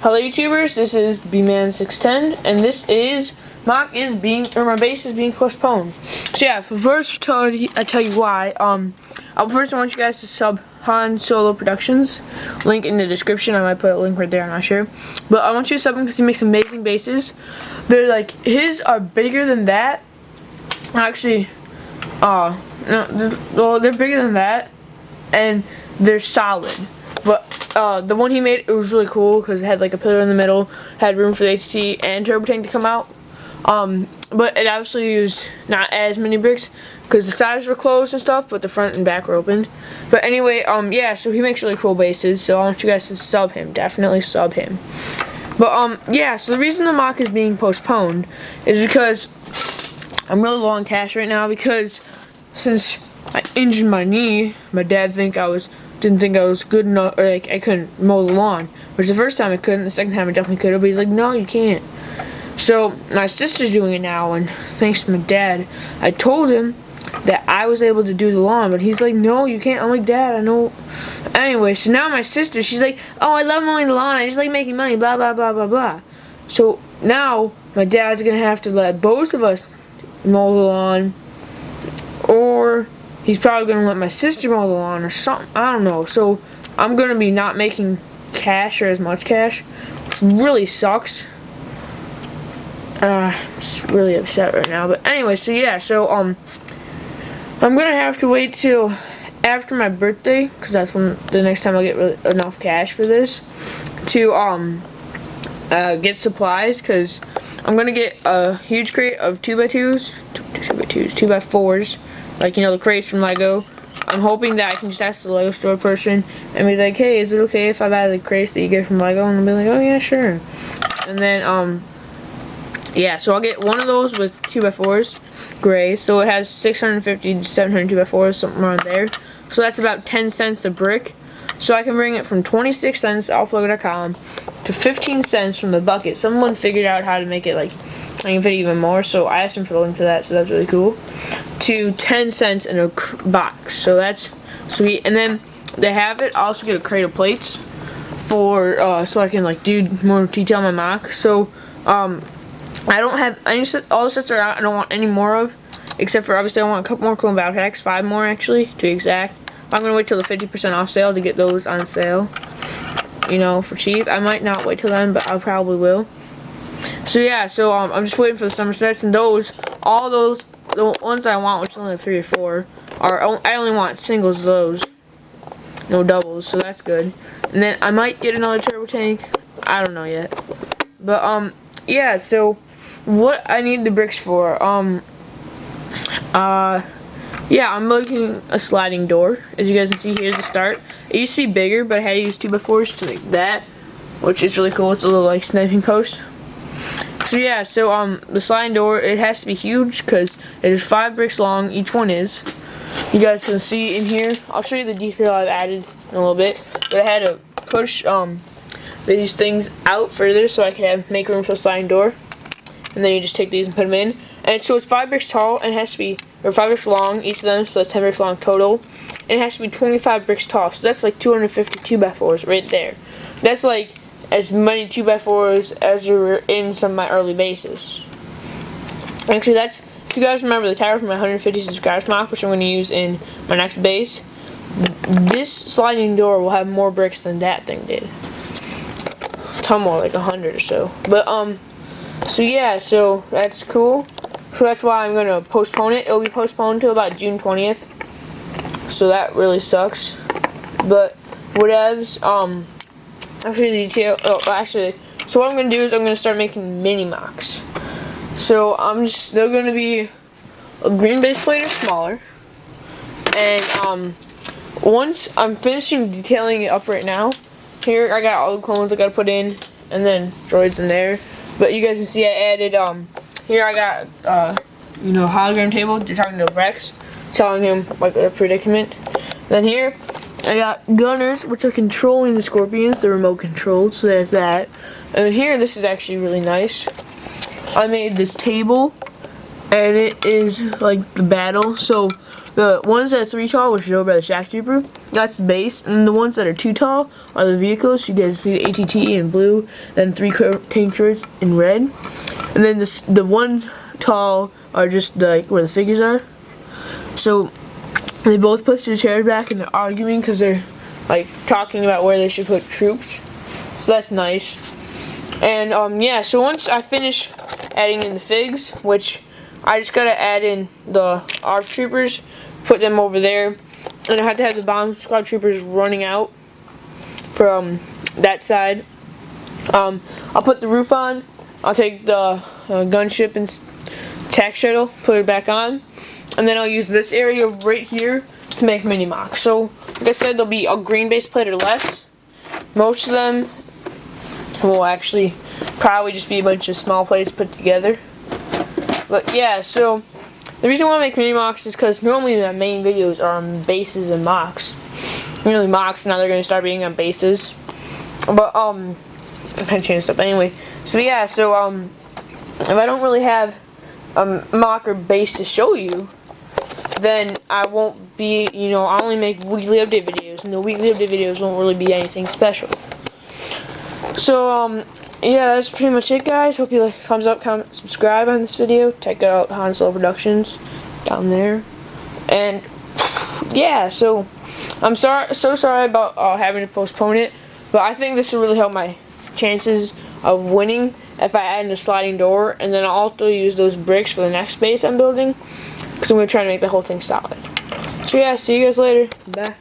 Hello YouTubers, this is BMan610 and this is my base is being postponed. So yeah, first I tell you why. First I want you guys to sub Han Solo Productions. Link in the description. I might put a link right there, I'm not sure. But I want you to sub him because he makes amazing bases. They're like, his are bigger than that. Actually, no, they're bigger than that. And they're solid. But the one he made, it was really cool because it had like a pillar in the middle, had room for the HT and turbo tank to come out. But it obviously used not as many bricks because the sides were closed and stuff, but the front and back were open. But anyway, yeah, so he makes really cool bases, so I want you guys to sub him, definitely sub him. But yeah, so the reason the mock is being postponed is because I'm really low on cash right now because since I injured my knee, my dad didn't think I was good enough, or like I couldn't mow the lawn. Which the first time I couldn't, the second time I definitely could have, but he's like, no, you can't. So my sister's doing it now, and thanks to my dad, I told him that I was able to do the lawn, but he's like, no, you can't. I'm like, Dad, I know. Anyway, so now my sister, she's like, oh, I love mowing the lawn, I just like making money, blah, blah, blah, blah, blah. So now my dad's gonna have to let both of us mow the lawn, or he's probably gonna let my sister mow the lawn or something. I don't know. So I'm gonna be not making cash or as much cash. Really sucks. I'm just really upset right now. But anyway, so yeah, so I'm gonna have to wait till after my birthday because that's when the next time I'll get enough cash for this to get supplies, because I'm gonna get a huge crate of 2x2s, 2x4s. Like, you know, the crates from Lego. I'm hoping that I can just ask the Lego store person and be like, hey, is it okay if I buy the crates that you get from Lego? And they'll be like, oh yeah, sure. And then, yeah, so I'll get one of those with 2x4s, gray. So it has 650 to 700 2x4s, something around there. So that's about 10 cents a brick. So I can bring it from 26 cents, allplugger.com, to 15 cents from the bucket. Someone figured out how to make it like, I can fit even more, so I asked him for the link to that, so that's really cool. To 10 cents in a box, so that's sweet. And then they have it. I also get a crate of plates for so I can like do more detail on my mock. So I don't have any all the sets are out. I don't want any more of, except for obviously I want a couple more clone battle packs, 5 more actually to be exact. I'm gonna wait till the 50% off sale to get those on sale, you know, for cheap. I might not wait till then, but I probably will. So yeah, so I'm just waiting for the summer sets, and all those, the ones that I want, which is only 3 or 4, I only want singles of those, no doubles, so that's good. And then I might get another turbo tank, I don't know yet. But yeah, so what I need the bricks for, yeah, I'm making a sliding door. As you guys can see, here's the start. It used to be bigger, but I had to use 2x4s to make that, which is really cool. It's a little like sniping post. So yeah, so the sliding door, it has to be huge because it is 5 bricks long. Each one is. You guys can see in here. I'll show you the detail I've added in a little bit. But I had to push these things out further so I can make room for the sliding door. And then you just take these and put them in. And so it's 5 bricks tall, and it has to be, or 5 bricks long, each of them, so that's 10 bricks long total. And it has to be 25 bricks tall, so that's like 250 2x4s right there. That's like as many 2x4s as are in some of my early bases. Actually, that's, if you guys remember the tower from my 150 subscribers mock, which I'm going to use in my next base, this sliding door will have more bricks than that thing did. A ton more, like 100 or so. But, so yeah, so that's cool. So that's why I'm going to postpone it. It'll be postponed to about June 20th. So that really sucks. But whatevs, I'll show you the detail. Oh, actually, so what I'm going to do is I'm going to start making mini mocks. So they're going to be a green base plate or smaller. And once I'm finishing detailing it up right now, here I got all the clones I got to put in, and then droids in there. But you guys can see I added, here I got, you know, hologram table. They're talking to Rex, telling him like a predicament. Then here I got gunners, which are controlling the scorpions. They're remote controlled, so there's that. And then here, this is actually really nice. I made this table, and it is like the battle. So The ones that are 3 tall, which is over by the Shack Trooper, that's the base. And the ones that are 2 tall are the vehicles. You guys see the ATT in blue, then 3 tank turrets in red. And then the 1 tall are just like where the figures are. So they both push their chairs back and they're arguing because they're like talking about where they should put troops. So that's nice. And yeah, so once I finish adding in the figs, which I just gotta add in the ARC troopers, put them over there, and I have to have the bomb squad troopers running out from that side. I'll put the roof on. I'll take the gunship and attack shuttle, put it back on, and then I'll use this area right here to make mini mocks. So, like I said, there'll be a green base plate or less. Most of them will actually probably just be a bunch of small plates put together. But yeah, so the reason why I make mini mocks is because normally my main videos are on bases and mocks. Really mocks, now they're going to start being on bases. But I'm kind of changing stuff anyway. So yeah, so if I don't really have a mock or base to show you, then I won't be, you know, I only make weekly update videos, and the weekly update videos won't really be anything special. So yeah, that's pretty much it, guys. Hope you like, thumbs up, comment, subscribe on this video. Check out Han Solo Productions down there. And yeah, so I'm so sorry about having to postpone it, but I think this will really help my chances of winning if I add in a sliding door, and then I'll also use those bricks for the next base I'm building, because I'm going to try to make the whole thing solid. So yeah, see you guys later. Bye.